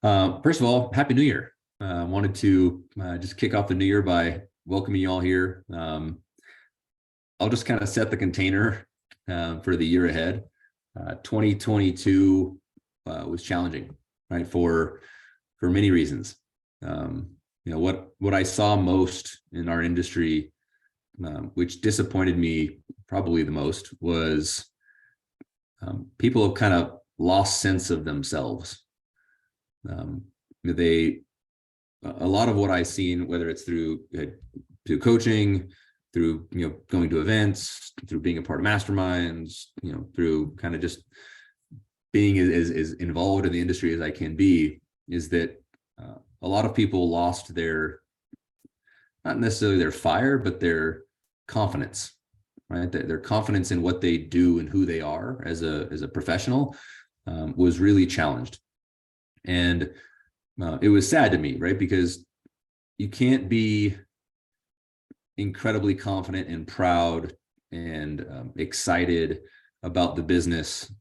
First of all, Happy New Year. Wanted to just kick off the new year by welcoming you all here. I'll just kind of set the container for the year ahead. 2022 was challenging, right? For many reasons. What I saw most in our industry, which disappointed me probably the most, was people have kind of lost sense of themselves. A lot of what I've seen, whether it's through coaching, through going to events, through being a part of masterminds, through kind of just being as involved in the industry as I can be, is that a lot of people lost their, not necessarily their fire, but their confidence, right? Their confidence in what they do and who they are as a professional was really challenged. And it was sad to me, right? Because you can't be incredibly confident and proud and excited about the business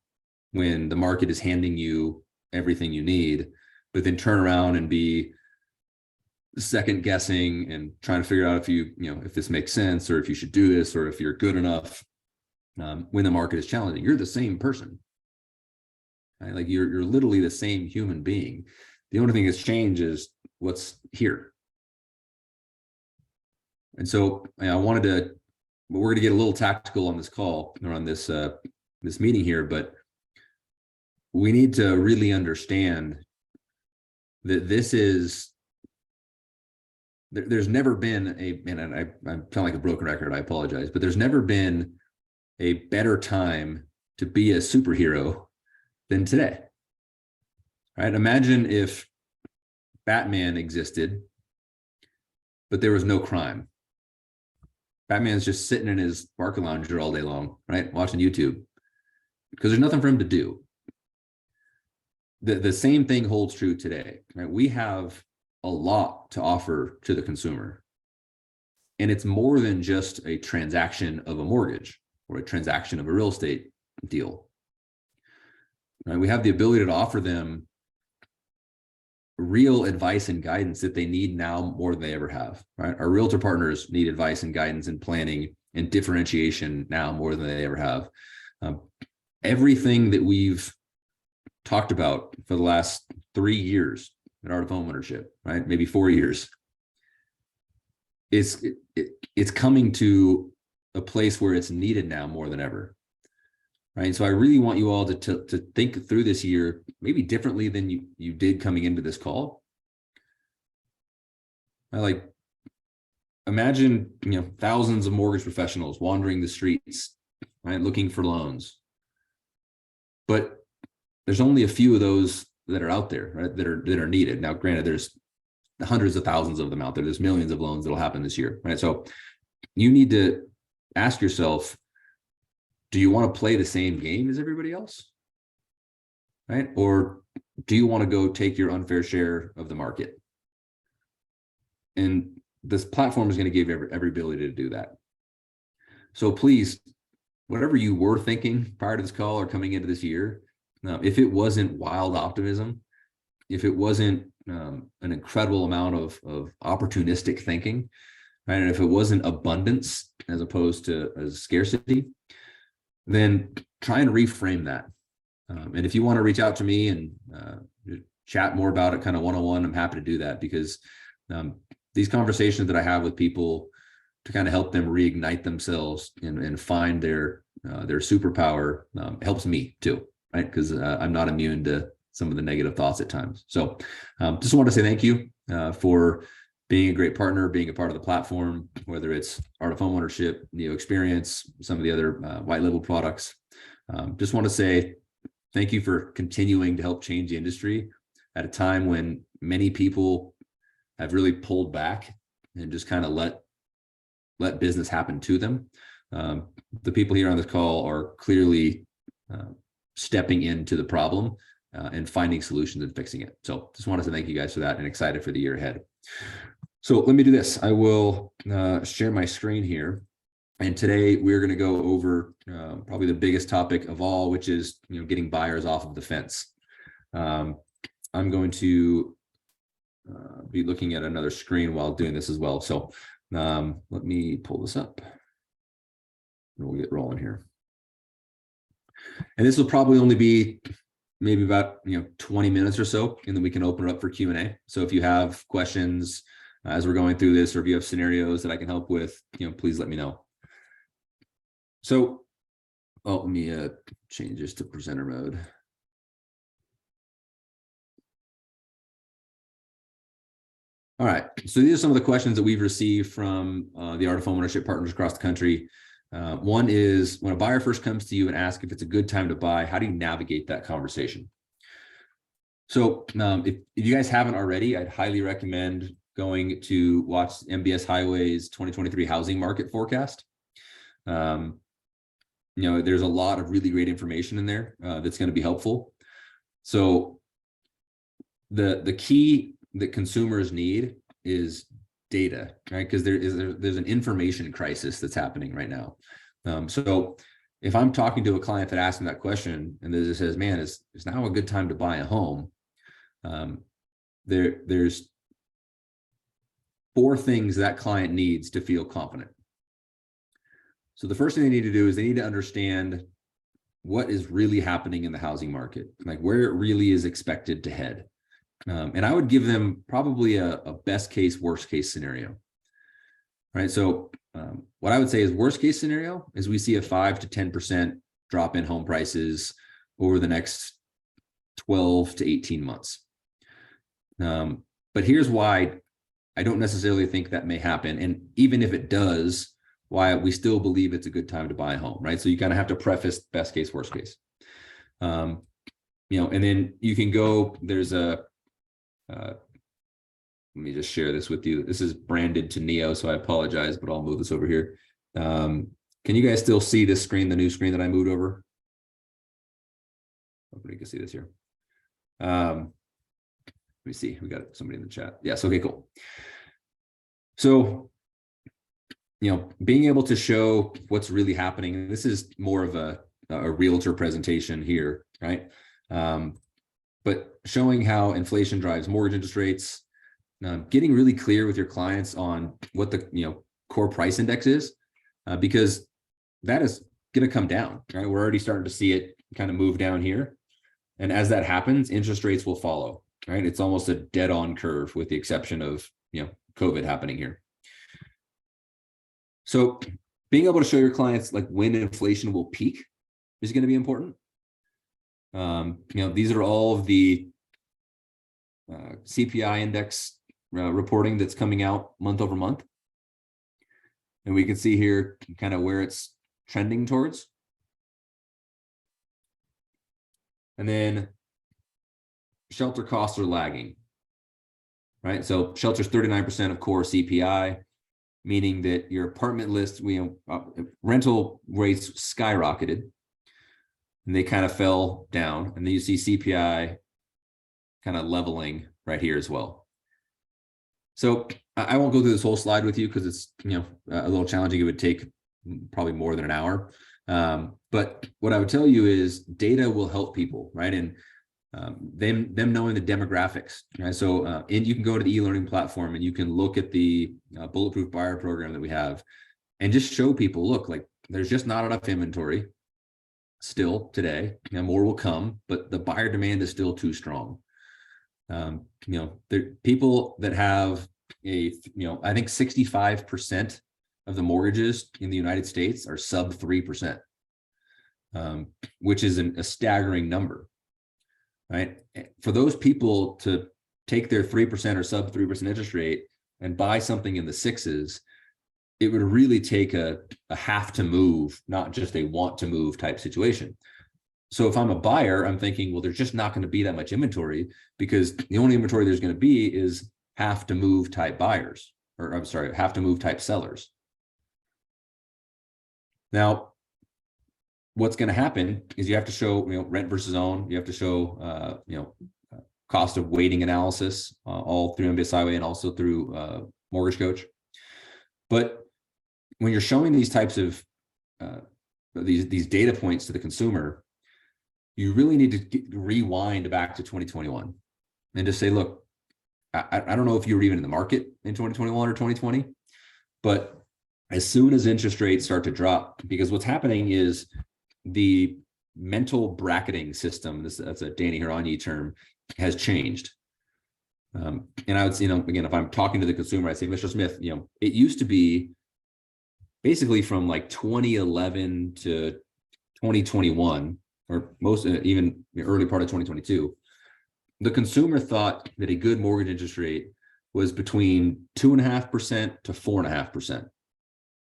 when the market is handing you everything you need, but then turn around and be second guessing and trying to figure out if this makes sense, or if you should do this, or if you're good enough when the market is challenging. You're the same person, right? Like you're literally the same human being. The only thing that's changed is what's here. And so we're going to get a little tactical on this call or on this meeting here, but we need to really understand that there's never been and I sound like a broken record, I apologize, but there's never been a better time to be a superhero than today. Right? Imagine if Batman existed, but there was no crime. Batman's just sitting in his park lounger all day long, right? Watching YouTube, because there's nothing for him to do. The same thing holds true today, right? We have a lot to offer to the consumer. And it's more than just a transaction of a mortgage or a transaction of a real estate deal. Right? We have the ability to offer them real advice and guidance that they need now more than they ever have, right? Our realtor partners need advice and guidance and planning and differentiation now more than they ever have. Everything that we've talked about for the last 3 years at Art of Homeownership, right? Maybe 4 years. It's coming to a place where it's needed now more than ever. Right. So I really want you all to think through this year, maybe differently than you did coming into this call. Imagine, thousands of mortgage professionals wandering the streets, right, looking for loans. But there's only a few of those that are out there, right, that are needed. Now, granted, there's hundreds of thousands of them out there. There's millions of loans that'll happen this year, right? So you need to ask yourself, do you want to play the same game as everybody else, right? Or do you want to go take your unfair share of the market? And this platform is going to give you every ability to do that. So please, whatever you were thinking prior to this call or coming into this year, if it wasn't wild optimism, if it wasn't an incredible amount of opportunistic thinking, right? And if it wasn't abundance as opposed to scarcity, then try and reframe that. And if you want to reach out to me and chat more about it kind of one-on-one, I'm happy to do that, because these conversations that I have with people to kind of help them reignite themselves and find their superpower helps me too, right? Because I'm not immune to some of the negative thoughts at times. So just want to say thank you for being a great partner, being a part of the platform, whether it's Art of Homeownership, Neo Experience, some of the other white label products. Just want to say thank you for continuing to help change the industry at a time when many people have really pulled back and just kind of let business happen to them. The people here on this call are clearly stepping into the problem and finding solutions and fixing it. So just wanted to thank you guys for that and excited for the year ahead. So let me do this. I will share my screen here. And today we're going to go over probably the biggest topic of all, which is getting buyers off of the fence. I'm going to be looking at another screen while doing this as well. So let me pull this up and we'll get rolling here. And this will probably only be maybe about 20 minutes or so, and then we can open it up for Q&A. So if you have questions as we're going through this, or if you have scenarios that I can help with, please let me know. So, let me change this to presenter mode. All right, so these are some of the questions that we've received from the Art of Homeownership partners across the country. One is, when a buyer first comes to you and asks if it's a good time to buy, how do you navigate that conversation? So if you guys haven't already, I'd highly recommend going to watch MBS Highway's 2023 housing market forecast. There's a lot of really great information in there that's going to be helpful. So the key that consumers need is data, right? Because there's an information crisis that's happening right now. So if I'm talking to a client that asks me that question and it says, man, is now a good time to buy a home? There's 4 things that client needs to feel confident. So the first thing they need to do is they need to understand what is really happening in the housing market, like where it really is expected to head. And I would give them probably a best case, worst case scenario. Right. So what I would say is worst case scenario is we see a 5 to 10% drop in home prices over the next 12 to 18 months. But here's why I don't necessarily think that may happen. And even if it does, why we still believe it's a good time to buy a home, right? So you kind of have to preface best case, worst case. And then you can go, there's let me just share this with you. This is branded to Neo, so I apologize, but I'll move this over here. Can you guys still see this screen, the new screen that I moved over? Hopefully you can see this here. Let me see, we got somebody in the chat. Yes, okay, cool. So, being able to show what's really happening, this is more of a realtor presentation here, right? But showing how inflation drives mortgage interest rates, getting really clear with your clients on what the core price index is, because that is going to come down, right? We're already starting to see it kind of move down here. And as that happens, interest rates will follow, right? It's almost a dead on curve with the exception of, COVID happening here. So being able to show your clients like when inflation will peak is going to be important. These are all of the CPI index reporting that's coming out month over month. And we can see here kind of where it's trending towards. And then shelter costs are lagging, right? So shelter's 39% of core CPI, meaning that your apartment list, rental rates skyrocketed and they kind of fell down. And then you see CPI kind of leveling right here as well. So I won't go through this whole slide with you because it's a little challenging. It would take probably more than an hour. But what I would tell you is data will help people, right? And them knowing the demographics, right? So and you can go to the e-learning platform and you can look at the bulletproof buyer program that we have and just show people, look, like there's just not enough inventory still today, and more will come, but the buyer demand is still too strong. People that have I think 65% of the mortgages in the United States are sub 3%, which is a staggering number, right? For those people to take their 3% or sub 3% interest rate and buy something in the 6s, it would really take a have to move, not just a want to move type situation. So if I'm a buyer, I'm thinking, well, there's just not going to be that much inventory because the only inventory there's going to be is have to move type buyers, or I'm sorry, have to move type sellers. Now, what's going to happen is you have to show, rent versus own. You have to show, cost of waiting analysis, all through MBS Highway and also through Mortgage Coach. But when you're showing these types of these data points to the consumer, you really need to rewind back to 2021, and just say, look, I don't know if you were even in the market in 2021 or 2020, but as soon as interest rates start to drop, because what's happening is the mental bracketing system, that's a Danny Hirani term, has changed. And I would, again, if I'm talking to the consumer, I say, Mr. Smith, it used to be basically from like 2011 to 2021, or most, even the early part of 2022, the consumer thought that a good mortgage interest rate was between 2.5% to 4.5%.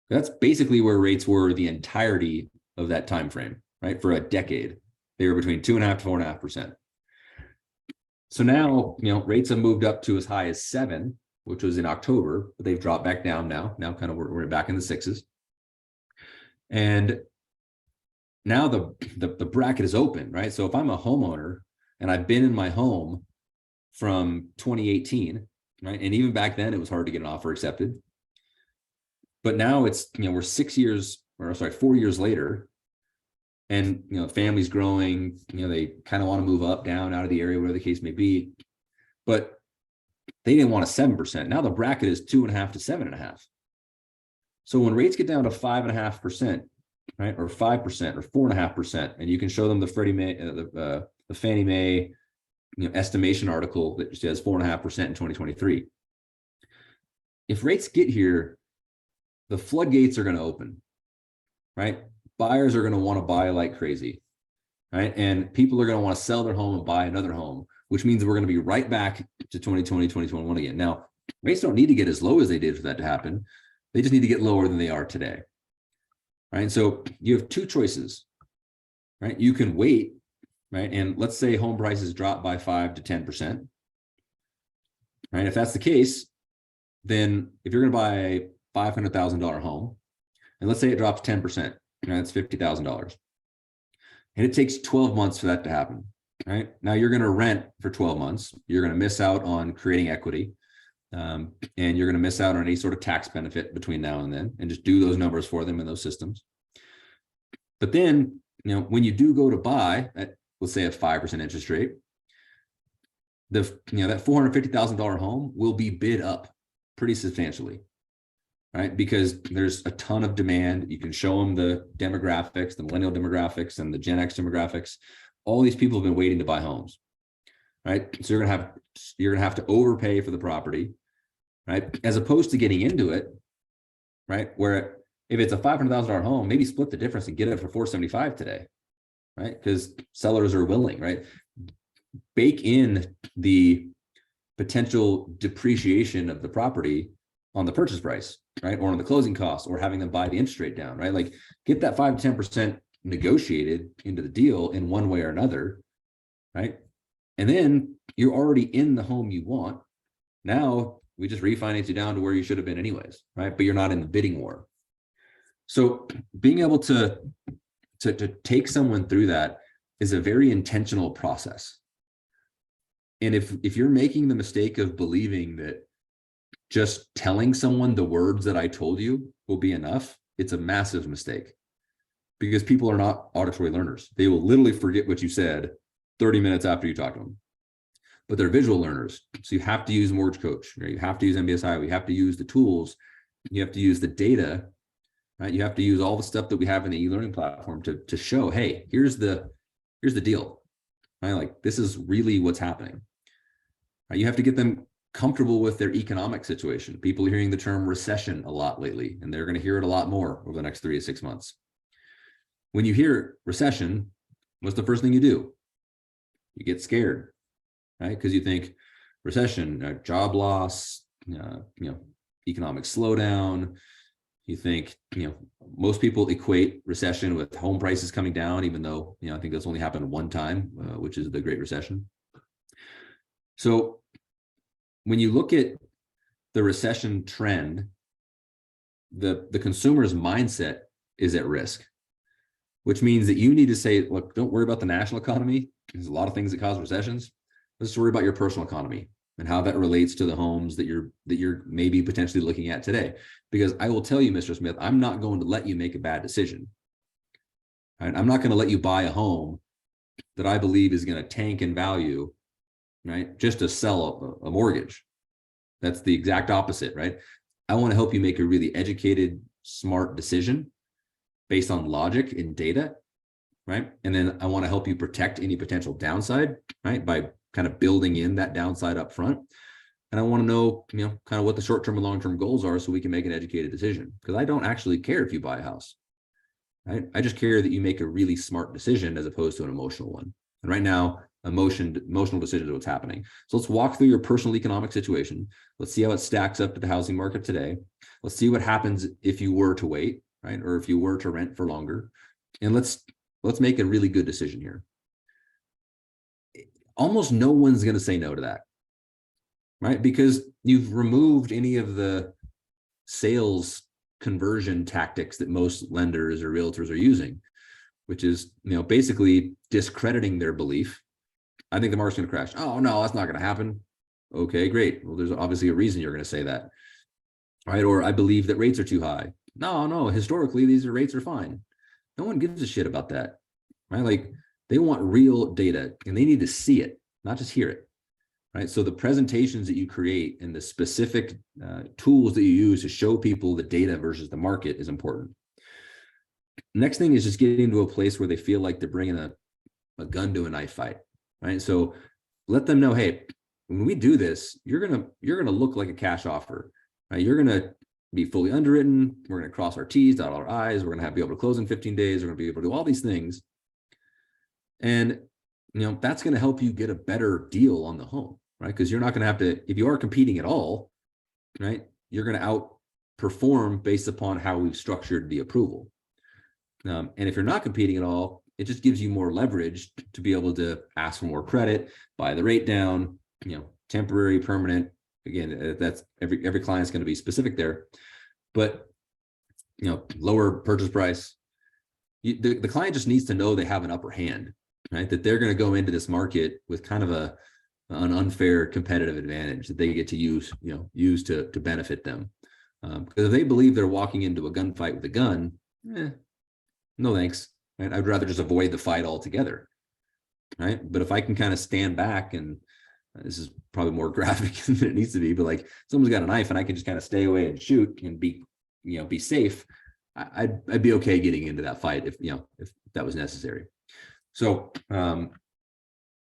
That's basically where rates were the entirety of that time frame, right? For a decade, they were between 2.5% to 4.5%. So now, rates have moved up to as high as 7, which was in October, but they've dropped back down now. Now kind of we're back in the 6s. And now the bracket is open, right? So if I'm a homeowner and I've been in my home from 2018, right? And even back then it was hard to get an offer accepted. But now it's, we're 4 years later, and family's growing, they kind of want to move up, down, out of the area, whatever the case may be. But they didn't want a 7%. Now the bracket is 2.5 to 7.5. So when rates get down to 5.5%, right, or 5% or 4.5%, and you can show them the Freddie Mae, the Fannie Mae, estimation article that says 4.5% in 2023. If rates get here, the floodgates are going to open, right? Buyers are going to want to buy like crazy, right? And people are going to want to sell their home and buy another home, which means we're going to be right back to 2020, 2021 again. Now, rates don't need to get as low as they did for that to happen. They just need to get lower than they are today, right? So you have two choices, right? You can wait, right? And let's say home prices drop by 5 to 10%, right? If that's the case, then if you're going to buy a $500,000 home, and let's say it drops 10%, that's $50,000. And it takes 12 months for that to happen, right? Now you're going to rent for 12 months. You're going to miss out on creating equity. And you're going to miss out on any sort of tax benefit between now and then, and just do those numbers for them in those systems. But then, when you do go to buy at, let's say, a 5% interest rate, that $450,000 home will be bid up pretty substantially, right? Because there's a ton of demand. You can show them the demographics, the millennial demographics and the Gen X demographics. All these people have been waiting to buy homes, right? So you're gonna have to overpay for the property, right? As opposed to getting into it, right? Where if it's a $500,000 home, maybe split the difference and get it for $475,000 today, right? Because sellers are willing, right? Bake in the potential depreciation of the property on the purchase price, right? Or on the closing costs, or having them buy the interest rate down, right? Like get that 5 to 10% negotiated into the deal in one way or another, right? And then you're already in the home you want. Now we just refinance you down to where you should have been anyways, right? But you're not in the bidding war. So being able to take someone through that is a very intentional process. And if you're making the mistake of believing that just telling someone the words that I told you will be enough, it's a massive mistake, because people are not auditory learners. They will literally forget what you said 30 minutes after you talk to them. But they're visual learners. So you have to use Mortgage Coach, right? You have to use MBSI. We have to use the tools. You have to use the data, right? You have to use all the stuff that we have in the e-learning platform to show, hey, here's the deal, right? Like this is really what's happening. Right? You have to get them comfortable with their economic situation. People are hearing the term recession a lot lately, and they're going to hear it a lot more over the next 3 to 6 months. When you hear recession, what's the first thing you do? You get scared, right? Because you think recession, job loss, economic slowdown. You think, most people equate recession with home prices coming down, even though, I think that's only happened one time, which is the Great Recession. So when you look at the recession trend, the consumer's mindset is at risk, which means that you need to say, look, don't worry about the national economy. There's a lot of things that cause recessions. Let's worry about your personal economy and how that relates to the homes that you're maybe potentially looking at today. Because I will tell you, Mr. Smith, I'm not going to let you make a bad decision. Right? I'm not going to let you buy a home that I believe is going to tank in value right? Just to sell a mortgage. That's the exact opposite, right? I want to help you make a really educated, smart decision based on logic and data, right? And then I want to help you protect any potential downside, right? By kind of building in that downside up front. And I want to know, kind of what the short-term and long-term goals are so we can make an educated decision. Because I don't actually care if you buy a house, right? I just care that you make a really smart decision as opposed to an emotional one. And right now, emotional decisions are what's happening. So let's walk through your personal economic situation. Let's see how it stacks up to the housing market today. Let's see what happens if you were to wait, right? Or if you were to rent for longer. And let's make a really good decision here. Almost no one's going to say no to that, right? Because you've removed any of the sales conversion tactics that most lenders or realtors are using, which is, basically discrediting their belief. I think the market's going to crash. Oh, no, that's not going to happen. Okay, great. Well, there's obviously a reason you're going to say that, right? Or I believe that rates are too high. No, historically, these rates are fine. No one gives a shit about that, right? Like, they want real data and they need to see it, not just hear it, right? So the presentations that you create and the specific tools that you use to show people the data versus the market is important. Next thing is just getting to a place where they feel like they're bringing a gun to a knife fight, right? So let them know, hey, when we do this, you're gonna look like a cash offer, right? You're gonna be fully underwritten. We're gonna cross our T's, dot our I's. We're gonna be able to close in 15 days. We're gonna be able to do all these things, and that's gonna help you get a better deal on the home, right? Because you're not gonna have to, if you are competing at all, right? You're gonna outperform based upon how we've structured the approval. And if you're not competing at all, it just gives you more leverage to be able to ask for more credit, buy the rate down, temporary, permanent. Again, that's every client's going to be specific there, but lower purchase price. The client just needs to know they have an upper hand, right? That they're going to go into this market with kind of an unfair competitive advantage that they get to use to benefit them. Because if they believe they're walking into a gunfight with a gun, no thanks. Right? I'd rather just avoid the fight altogether. Right. But if I can kind of stand back, and this is probably more graphic than it needs to be, but like someone's got a knife and I can just kind of stay away and shoot and be safe, I'd be okay getting into that fight if that was necessary. So and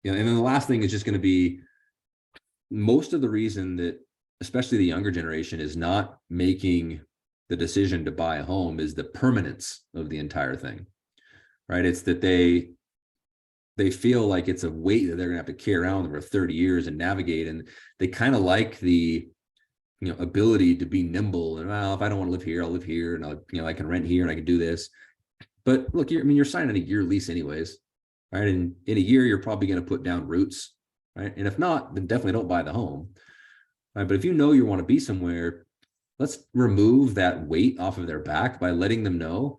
then the last thing is just going to be, most of the reason that especially the younger generation is not making the decision to buy a home is the permanence of the entire thing, right? It's that they feel like it's a weight that they're gonna have to carry around for 30 years and navigate, and they kind of like the ability to be nimble and, well, if I don't want to live here, I'll live here, and I can rent here and I can do this. But look, you're signing a year lease anyways, right? And in a year you're probably going to put down roots, right? And if not, then definitely don't buy the home, right? But if you want to be somewhere, let's remove that weight off of their back by letting them know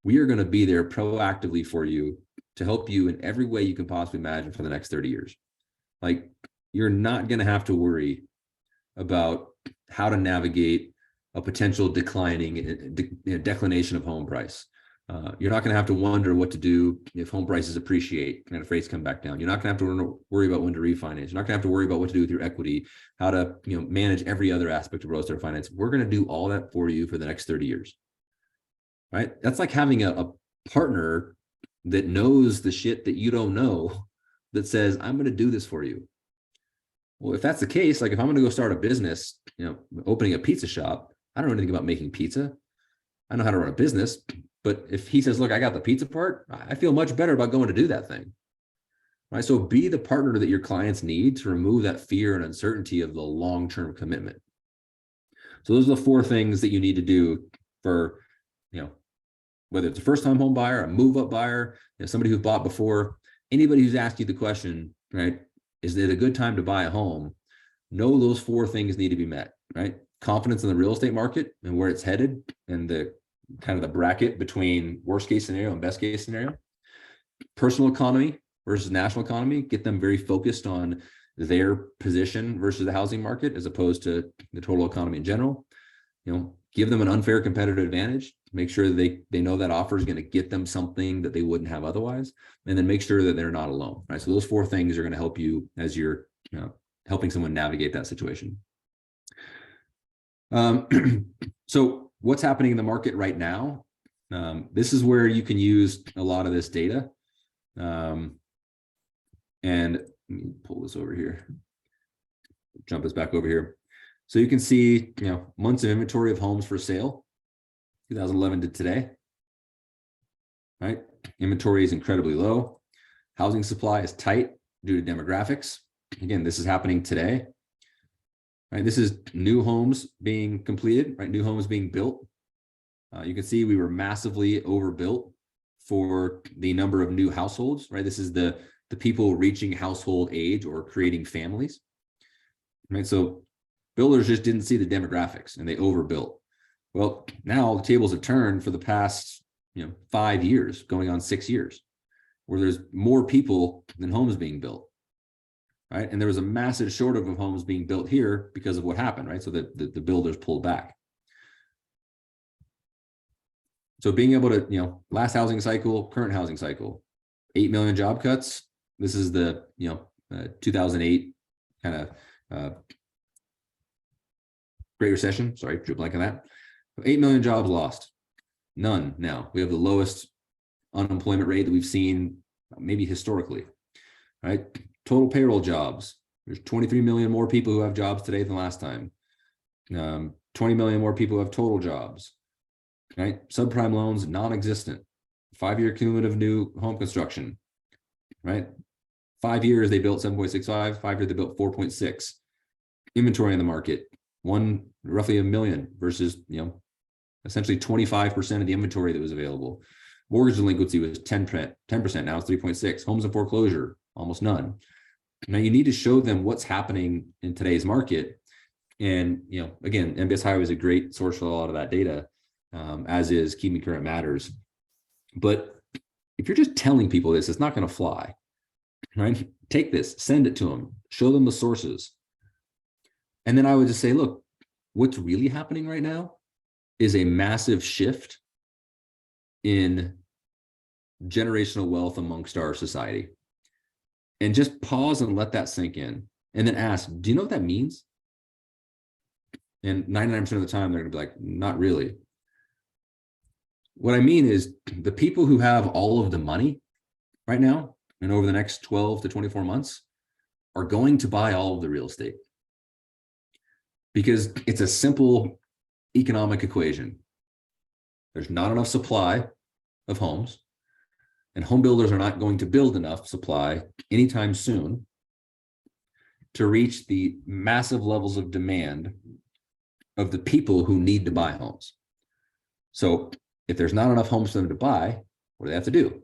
we are going to be there proactively for you to help you in every way you can possibly imagine for the next 30 years. Like, you're not going to have to worry about how to navigate a potential declination of home price. You're not going to have to wonder what to do if home prices appreciate and if rates come back down. You're not going to have to worry about when to refinance. You're not going to have to worry about what to do with your equity, how to manage every other aspect of real estate finance. We're going to do all that for you for the next 30 years. Right? That's like having a partner that knows the shit that you don't know, that says, I'm going to do this for you. Well, if that's the case, like if I'm going to go start a business, opening a pizza shop, I don't know anything about making pizza. I know how to run a business. But if he says, look, I got the pizza part, I feel much better about going to do that thing. Right? So be the partner that your clients need to remove that fear and uncertainty of the long-term commitment. So those are the 4 things that you need to do for, whether it's a first-time home buyer, a move-up buyer, somebody who's bought before, anybody who's asked you the question, right? Is it a good time to buy a home? Know those 4 things need to be met, right? Confidence in the real estate market and where it's headed, and the kind of the bracket between worst case scenario and best case scenario. Personal economy versus national economy, get them very focused on their position versus the housing market as opposed to the total economy in general. Give them an unfair competitive advantage, make sure that they know that offer is going to get them something that they wouldn't have otherwise, and then make sure that they're not alone, right? So those 4 things are going to help you as you're helping someone navigate that situation. So what's happening in the market right now? This is where you can use a lot of this data. And let me pull this over here, jump us back over here. So you can see, months of inventory of homes for sale, 2011 to today, right? Inventory is incredibly low. Housing supply is tight due to demographics. Again, this is happening today, right? This is new homes being completed, right? New homes being built. You can see we were massively overbuilt for the number of new households, right? This is the people reaching household age or creating families, right? So builders just didn't see the demographics and they overbuilt. Well, now the tables have turned for the past 5 years, going on 6 years, where there's more people than homes being built, right? And there was a massive shortage of homes being built here because of what happened, right? So that the builders pulled back. So being able to, last housing cycle, current housing cycle, 8 million job cuts. This is the 2008 kind of Great Recession. Sorry, drew a blank on that. 8 million jobs lost. None now. We have the lowest unemployment rate that we've seen maybe historically, right? Total payroll jobs. There's 23 million more people who have jobs today than last time. 20 million more people who have total jobs, right? Subprime loans, non-existent. 5-year cumulative new home construction, right? 5 years, they built 7.65. 5 years, they built 4.6. Inventory in the market, roughly a million versus, essentially 25% of the inventory that was available. Mortgage delinquency was 10%. Now it's 3.6. Homes in foreclosure, almost none. Now you need to show them what's happening in today's market. And, again, MBS Highway is a great source for a lot of that data, as is Keeping Current Matters. But if you're just telling people this, it's not going to fly, right? Take this, send it to them, show them the sources. And then I would just say, look, what's really happening right now is a massive shift in generational wealth amongst our society. And just pause and let that sink in. And then ask, do you know what that means? And 99% of the time, they're going to be like, not really. What I mean is the people who have all of the money right now and over the next 12 to 24 months are going to buy all of the real estate. Because it's a simple economic equation. There's not enough supply of homes, and home builders are not going to build enough supply anytime soon to reach the massive levels of demand of the people who need to buy homes. So if there's not enough homes for them to buy, what do they have to do?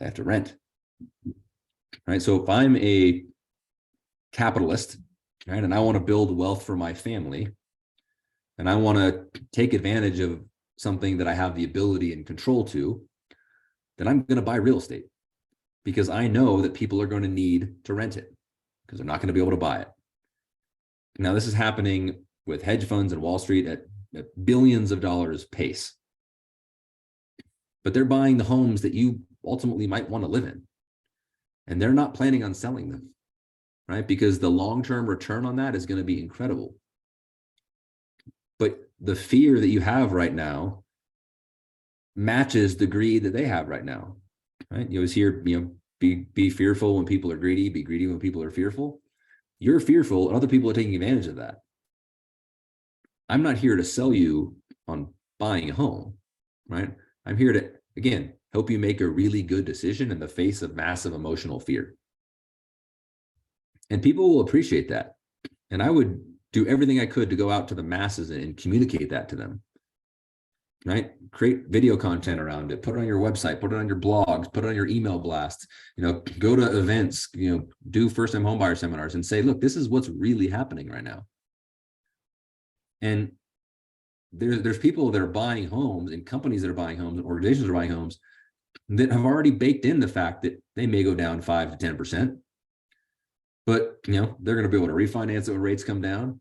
They have to rent. Right? So if I'm a capitalist, right, and I want to build wealth for my family, and I want to take advantage of something that I have the ability and control to, then I'm going to buy real estate because I know that people are going to need to rent it because they're not going to be able to buy it. Now, this is happening with hedge funds and Wall Street at billions of dollars pace. But they're buying the homes that you ultimately might want to live in. And they're not planning on selling them, right? Because the long-term return on that is going to be incredible. But the fear that you have right now matches the greed that they have right now, right? You always hear, be fearful when people are greedy, be greedy when people are fearful. You're fearful and other people are taking advantage of that. I'm not here to sell you on buying a home, right? I'm here to, again, help you make a really good decision in the face of massive emotional fear. And people will appreciate that. And I would do everything I could to go out to the masses and communicate that to them, right? Create video content around it, put it on your website, put it on your blogs, put it on your email blasts, go to events, do first-time homebuyer seminars and say, look, this is what's really happening right now. And there's people that are buying homes and companies that are buying homes and organizations that are buying homes that have already baked in the fact that they may go down 5 to 10%. But, they're going to be able to refinance it when rates come down.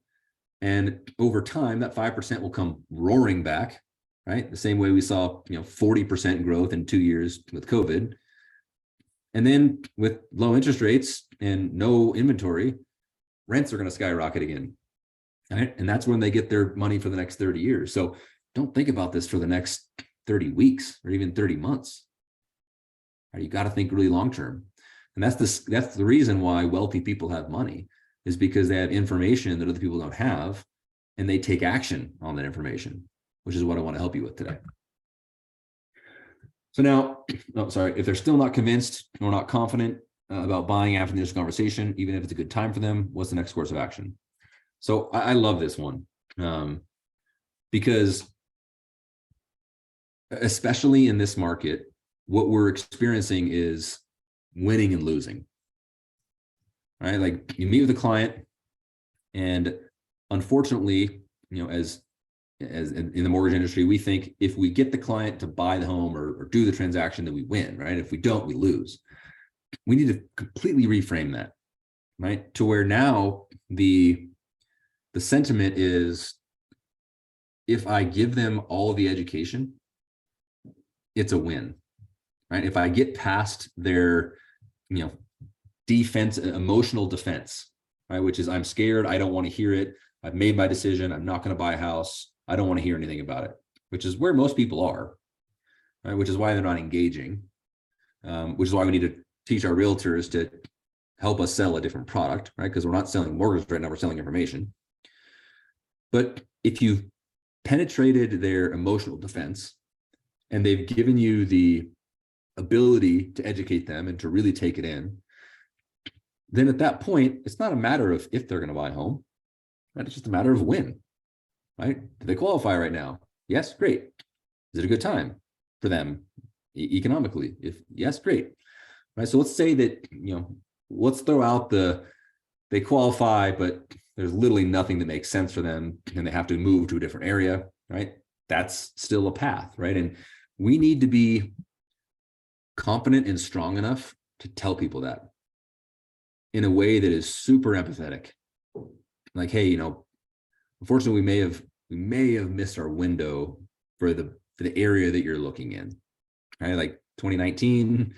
And over time, that 5% will come roaring back, right? The same way we saw, 40% growth in 2 years with COVID. And then with low interest rates and no inventory, rents are going to skyrocket again. Right? And that's when they get their money for the next 30 years. So don't think about this for the next 30 weeks or even 30 months. Right? You got to think really long-term. And that's the reason why wealthy people have money, is because they have information that other people don't have, and they take action on that information, which is what I want to help you with today. So now, if they're still not convinced or not confident about buying after this conversation, even if it's a good time for them, what's the next course of action? So I love this one because especially in this market, what we're experiencing is winning and losing, right? Like you meet with a client, and unfortunately, as in the mortgage industry, we think if we get the client to buy the home or do the transaction, then we win, right? If we don't, we lose. We need to completely reframe that, right? To where now the sentiment is, if I give them all the education, it's a win, right? If I get past their, emotional defense, right? Which is, I'm scared, I don't want to hear it, I've made my decision, I'm not going to buy a house, I don't want to hear anything about it, which is where most people are, right? Which is why they're not engaging, which is why we need to teach our realtors to help us sell a different product, right? Because we're not selling mortgages right now, we're selling information. But if you've penetrated their emotional defense and they've given you the ability to educate them and to really take it in, then at that point, it's not a matter of if they're going to buy a home, right? It's just a matter of when, right? Do they qualify right now? Yes, great. Is it a good time for them economically? If yes, great. Right. So let's say that, let's throw out they qualify, but there's literally nothing that makes sense for them and they have to move to a different area, right? That's still a path, right? And we need to be confident and strong enough to tell people that in a way that is super empathetic. Like, hey, unfortunately, we may have missed our window for the area that you're looking in, right? Like 2019,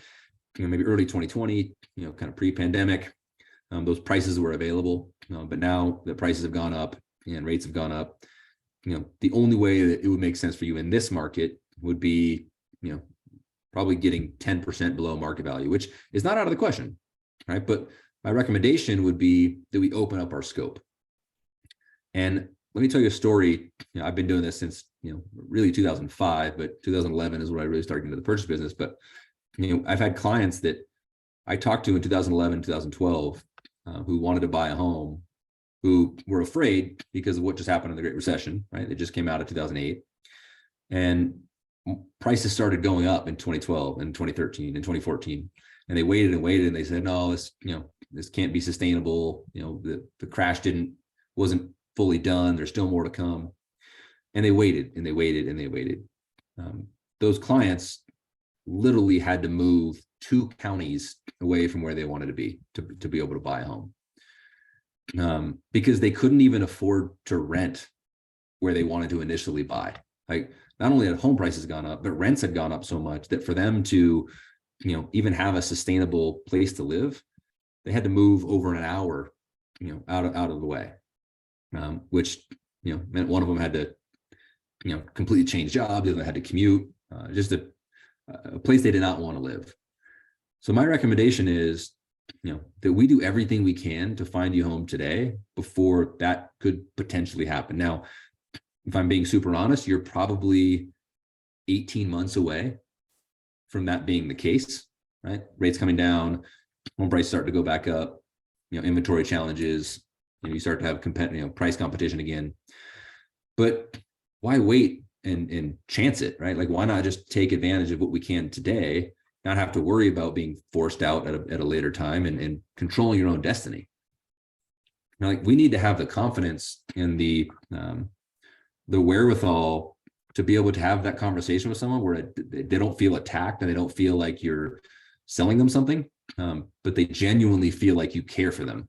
maybe early 2020, kind of pre-pandemic, those prices were available, but now the prices have gone up and rates have gone up. The only way that it would make sense for you in this market would be, probably getting 10% below market value, which is not out of the question, right? But my recommendation would be that we open up our scope. And let me tell you a story. I've been doing this since, really 2005, but 2011 is when I really started into the purchase business. But, I've had clients that I talked to in 2011, 2012, who wanted to buy a home, who were afraid because of what just happened in the Great Recession, right? They just came out of 2008. And prices started going up in 2012 and 2013 and 2014. And they waited and waited, and they said, no, this can't be sustainable. The crash wasn't fully done. There's still more to come. And they waited and they waited and they waited. Those clients literally had to move 2 counties away from where they wanted to be able to buy a home, because they couldn't even afford to rent where they wanted to initially buy. Like, not only had home prices gone up, but rents had gone up so much that for them to, even have a sustainable place to live, they had to move over an hour, out of the way, which, meant one of them had to, completely change jobs. The other had to commute, just a place they did not want to live. So my recommendation is, that we do everything we can to find you home today before that could potentially happen. Now, if I'm being super honest, you're probably 18 months away from that being the case, right? Rates coming down, home prices start to go back up, inventory challenges, you start to have price competition again. But why wait and chance it, right? Like, why not just take advantage of what we can today, not have to worry about being forced out at a later time and controlling your own destiny. Like, we need to have the confidence and the wherewithal to be able to have that conversation with someone where they don't feel attacked and they don't feel like you're selling them something, but they genuinely feel like you care for them,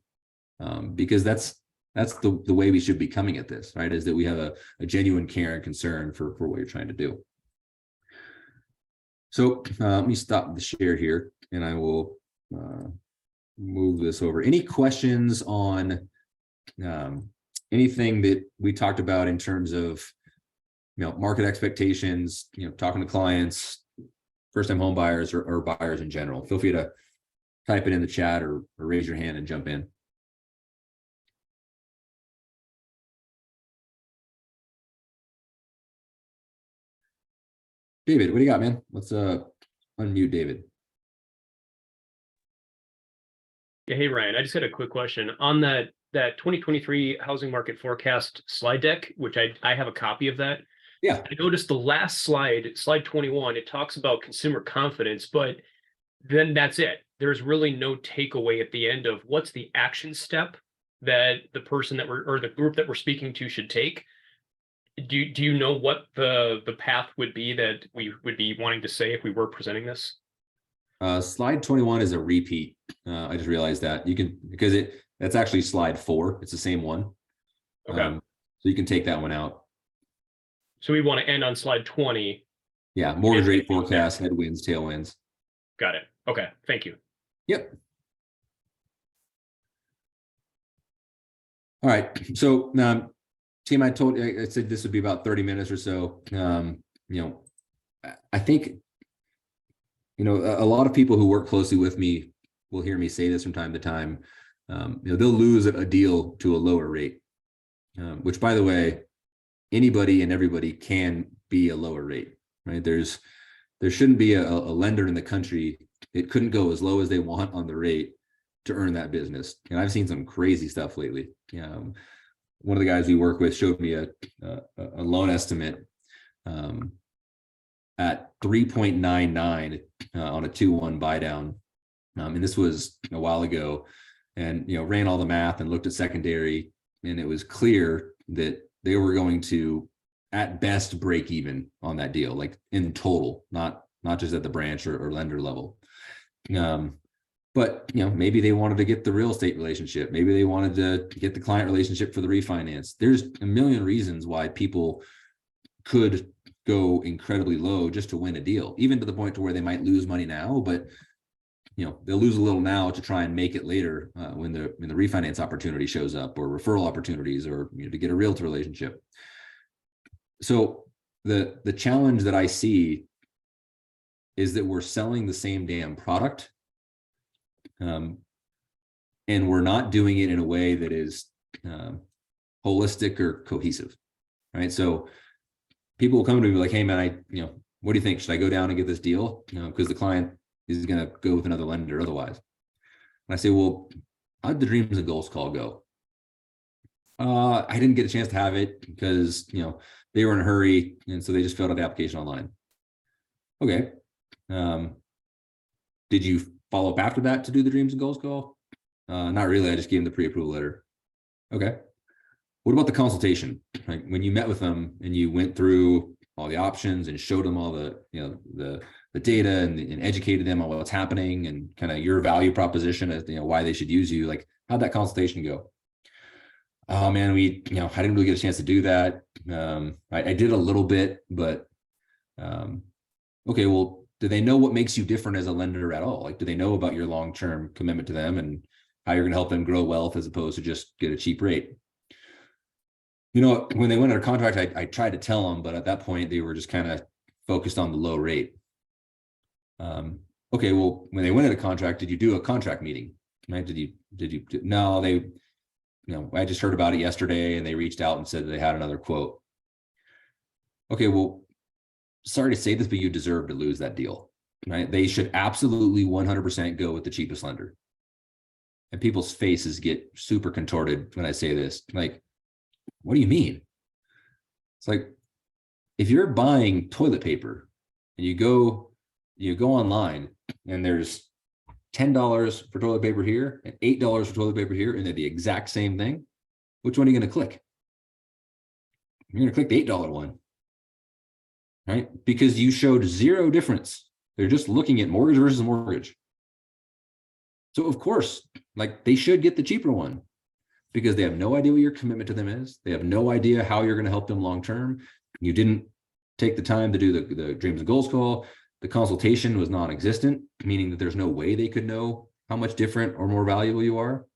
because that's the way we should be coming at this, right? Is that we have a genuine care and concern for what you're trying to do. So let me stop the share here, and I will move this over. Any questions on anything that we talked about in terms of, market expectations, talking to clients, first-time home buyers or buyers in general, feel free to type it in the chat or raise your hand and jump in. David, what do you got, man? Let's unmute David. Yeah, hey Ryan, I just had a quick question on that 2023 housing market forecast slide deck, which I have a copy of that. Yeah. I noticed the last slide 21, it talks about consumer confidence, but then that's it. There's really no takeaway at the end of what's the action step that the person or the group that we're speaking to should take. Do you know what the path would be that we would be wanting to say if we were presenting this? Slide 21 is a repeat. I just realized that because that's actually slide 4. It's the same one. Okay. So you can take that one out. So we want to end on slide 20. Yeah, mortgage rate forecast, headwinds, tailwinds. Got it. Okay, thank you. Yep. All right. So, team, I said this would be about 30 minutes or so. I think, a lot of people who work closely with me will hear me say this from time to time. They'll lose a deal to a lower rate, which, by the way, anybody and everybody can be a lower rate, right? There shouldn't be a lender in the country. It couldn't go as low as they want on the rate to earn that business. And I've seen some crazy stuff lately. One of the guys we work with showed me a loan estimate at 3.99 on a 2-1 buy down. And this was a while ago, and ran all the math and looked at secondary, and it was clear that they were going to at best break even on that deal, like in total, not just at the branch or lender level. But maybe they wanted to get the real estate relationship, maybe they wanted to get the client relationship for the refinance. There's a million reasons why people could go incredibly low just to win a deal, even to the point to where they might lose money now, but they'll lose a little now to try and make it later when the refinance opportunity shows up, or referral opportunities, or to get a realtor relationship. So the challenge that I see is that we're selling the same damn product, and we're not doing it in a way that is holistic or cohesive, right? So people will come to me like, hey man, what do you think? Should I go down and get this deal? Because the client is going to go with another lender otherwise. And I say, well, how'd the dreams and goals call go? I didn't get a chance to have it because, they were in a hurry. And so they just filled out the application online. Okay. Did you follow up after that to do the dreams and goals call? Not really. I just gave them the pre-approval letter. Okay. What about the consultation? Like when you met with them and you went through all the options and showed them all the, the data and educated them on what's happening and kind of your value proposition as why they should use you, like how'd that consultation go? Oh man, I didn't really get a chance to do that. I did a little bit, but okay, well, do they know what makes you different as a lender at all? Like, do they know about your long-term commitment to them and how you're going to help them grow wealth as opposed to just get a cheap rate? When they went under contract, I tried to tell them, but at that point they were just kind of focused on the low rate. Okay, well, when they went into contract, did you do a contract meeting? Right? No, I just heard about it yesterday and they reached out and said they had another quote. Okay, well, sorry to say this, but you deserve to lose that deal, right? They should absolutely 100% go with the cheapest lender. And people's faces get super contorted when I say this. Like, what do you mean? It's like, if you're buying toilet paper and you go online and there's $10 for toilet paper here and $8 for toilet paper here, and they're the exact same thing, which one are you going to click? You're going to click the $8 one, right? Because you showed zero difference. They're just looking at mortgage versus mortgage. So of course, like they should get the cheaper one because they have no idea what your commitment to them is. They have no idea how you're going to help them long-term. You didn't take the time to do the dreams and goals call. The consultation was non-existent, meaning that there's no way they could know how much different or more valuable you are.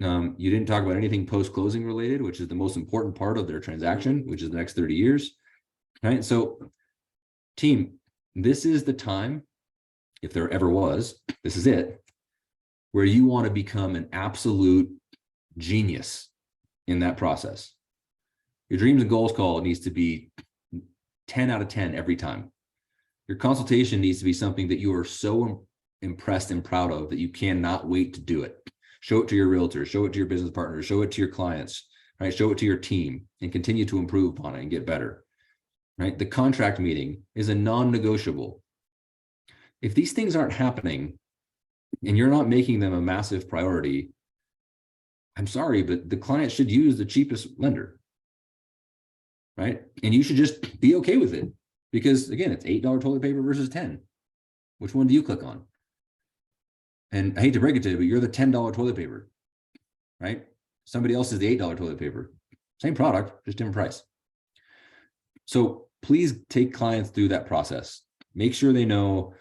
You didn't talk about anything post-closing related, which is the most important part of their transaction, which is the next 30 years, right? So team, this is the time, if there ever was, this is it, where you want to become an absolute genius in that process. Your dreams and goals call needs to be 10 out of 10 every time. Your consultation needs to be something that you are so impressed and proud of that you cannot wait to do it. Show it to your realtor, show it to your business partners, show it to your clients, right? Show it to your team and continue to improve upon it and get better, right? The contract meeting is a non-negotiable. If these things aren't happening and you're not making them a massive priority, I'm sorry, but the client should use the cheapest lender, right? And you should just be okay with it because again, it's $8 toilet paper versus 10. Which one do you click on? And I hate to break it to you, but you're the $10 toilet paper, right? Somebody else is the $8 toilet paper. Same product, just different price. So please take clients through that process. Make sure they know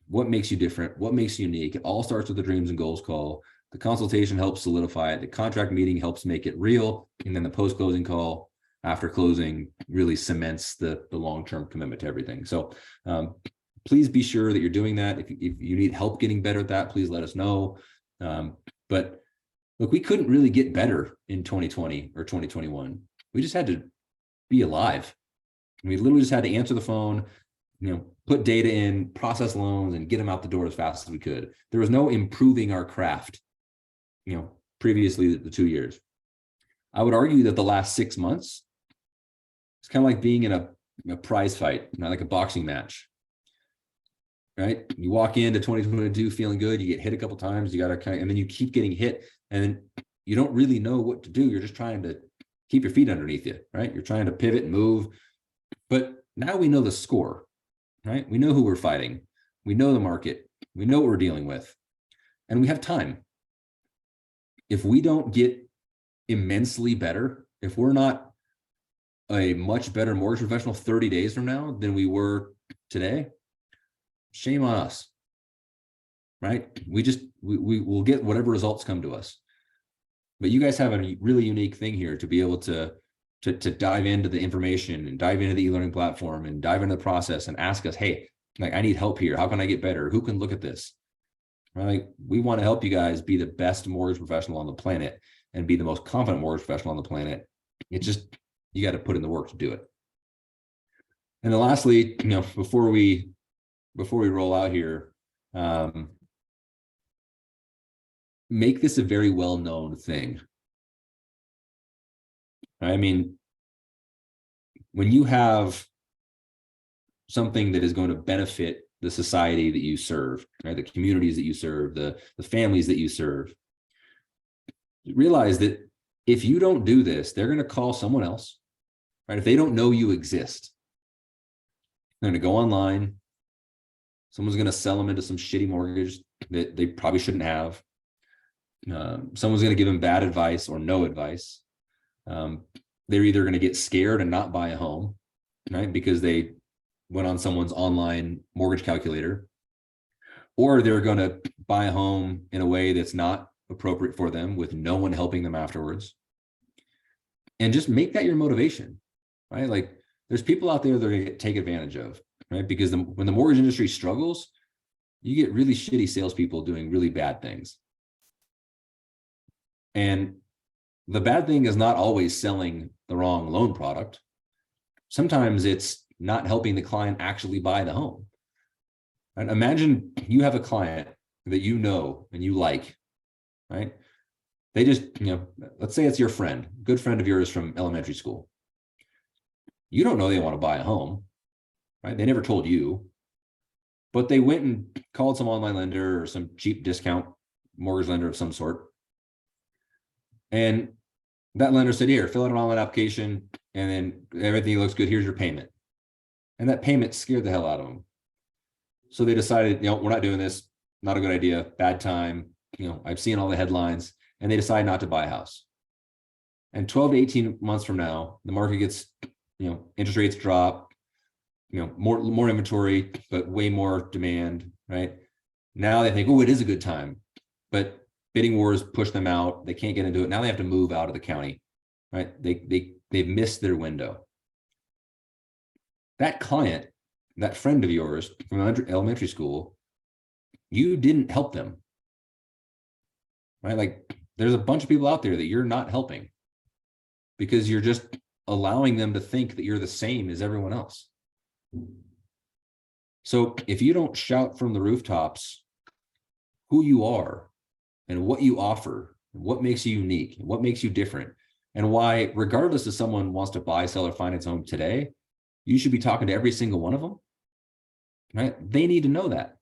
what makes you different, what makes you unique. It all starts with the dreams and goals call. The consultation helps solidify it. The contract meeting helps make it real. And then the post-closing call after closing really cements the long-term commitment to everything. So please be sure that you're doing that. If you need help getting better at that, please let us know. But look, we couldn't really get better in 2020 or 2021. We just had to be alive. We literally just had to answer the phone, put data in, process loans, and get them out the door as fast as we could. There was no improving our craft, previously the 2 years. I would argue that the last 6 months, it's kind of like being in a prize fight, not like a boxing match, right? You walk into 2022 feeling good, you get hit a couple times, you got to and then you keep getting hit, and you don't really know what to do. You're just trying to keep your feet underneath you, right? You're trying to pivot and move. But now we know the score, right? We know who we're fighting. We know the market. We know what we're dealing with. And we have time. If we don't get immensely better, if we're not a much better mortgage professional 30 days from now than we were today, shame on us, right? We will get whatever results come to us. But you guys have a really unique thing here to be able to dive into the information and dive into the e-learning platform and dive into the process and ask us, hey, like, I need help here. How can I get better? Who can look at this? Right? We want to help you guys be the best mortgage professional on the planet and be the most confident mortgage professional on the planet. It's just, you got to put in the work to do it. And then lastly, before we roll out here, make this a very well-known thing. I mean, when you have something that is going to benefit the society that you serve, right? The communities that you serve, the families that you serve, realize that if you don't do this, they're going to call someone else, right? If they don't know you exist, they're going to go online. Someone's going to sell them into some shitty mortgage that they probably shouldn't have. Someone's going to give them bad advice or no advice. They're either going to get scared and not buy a home, right? Because they went on someone's online mortgage calculator, or they're going to buy a home in a way that's not appropriate for them with no one helping them afterwards. And just make that your motivation, right? Like, there's people out there that are going to take advantage of, right? Because when the mortgage industry struggles, you get really shitty salespeople doing really bad things. And the bad thing is not always selling the wrong loan product. Sometimes it's not helping the client actually buy the home. And imagine you have a client that you know and you like, right? They just, let's say it's your friend, good friend of yours from elementary school. You don't know they want to buy a home, right? They never told you, but they went and called some online lender or some cheap discount mortgage lender of some sort. And that lender said, here, fill out an online application, and then everything looks good. Here's your payment. And that payment scared the hell out of them. So they decided, we're not doing this. Not a good idea. Bad time. I've seen all the headlines, and they decide not to buy a house. And 12 to 18 months from now, the market gets, interest rates drop, more inventory, but way more demand, right? Now they think, oh, it is a good time. But bidding wars push them out. They can't get into it. Now they have to move out of the county, right? They've missed their window. That client, that friend of yours from elementary school, you didn't help them, right? Like there's a bunch of people out there that you're not helping because you're just allowing them to think that you're the same as everyone else. So if you don't shout from the rooftops who you are and what you offer, what makes you unique, what makes you different, and why, regardless if someone wants to buy, sell, or finance a home today, you should be talking to every single one of them, right? They need to know that.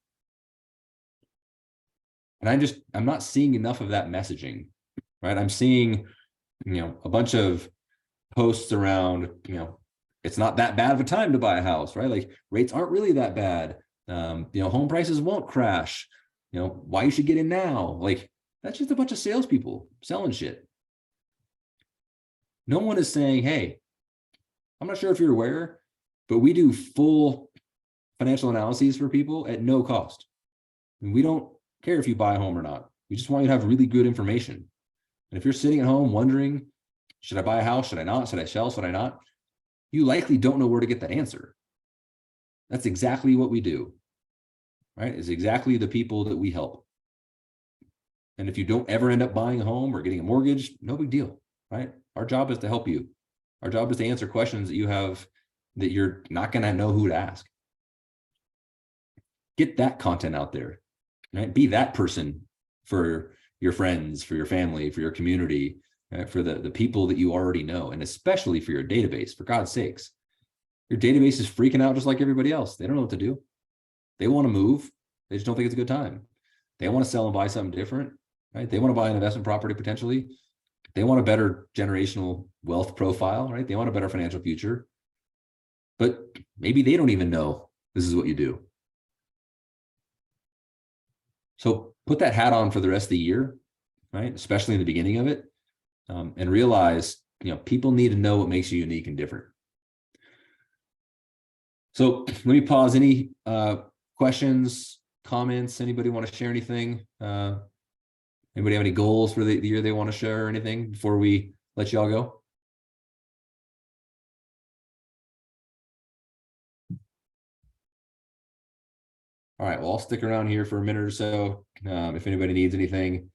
And I'm not seeing enough of that messaging, right? I'm seeing, a bunch of posts around, it's not that bad of a time to buy a house, right? Like rates aren't really that bad. Home prices won't crash. Why you should get in now. Like that's just a bunch of salespeople selling shit. No one is saying, hey, I'm not sure if you're aware, but we do full financial analyses for people at no cost. And we don't care if you buy a home or not. We just want you to have really good information. And if you're sitting at home wondering, should I buy a house? Should I not? Should I sell? Should I not? You likely don't know where to get that answer. That's exactly what we do, right? It's exactly the people that we help. And if you don't ever end up buying a home or getting a mortgage, no big deal, right? Our job is to help you. Our job is to answer questions that you have that you're not going to know who to ask. Get that content out there, right? Be that person for your friends, for your family, for your community, right? For the people that you already know, and especially for your database, for God's sakes. Your database is freaking out just like everybody else. They don't know what to do. They want to move. They just don't think it's a good time. They want to sell and buy something different, right? They want to buy an investment property potentially. They want a better generational wealth profile, right? They want a better financial future. But maybe they don't even know this is what you do. So put that hat on for the rest of the year, right? Especially in the beginning of it, and realize, people need to know what makes you unique and different. So let me pause. Any questions, comments? Anybody want to share anything? Anybody have any goals for the year they want to share or anything before we let y'all go? All right, well, I'll stick around here for a minute or so if anybody needs anything.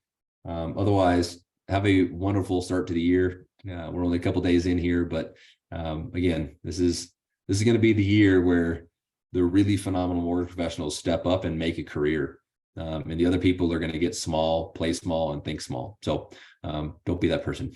Otherwise, have a wonderful start to the year. We're only a couple days in here, but again, this is going to be the year where the really phenomenal mortgage professionals step up and make a career. And the other people are going to get small, play small, and think small. So don't be that person.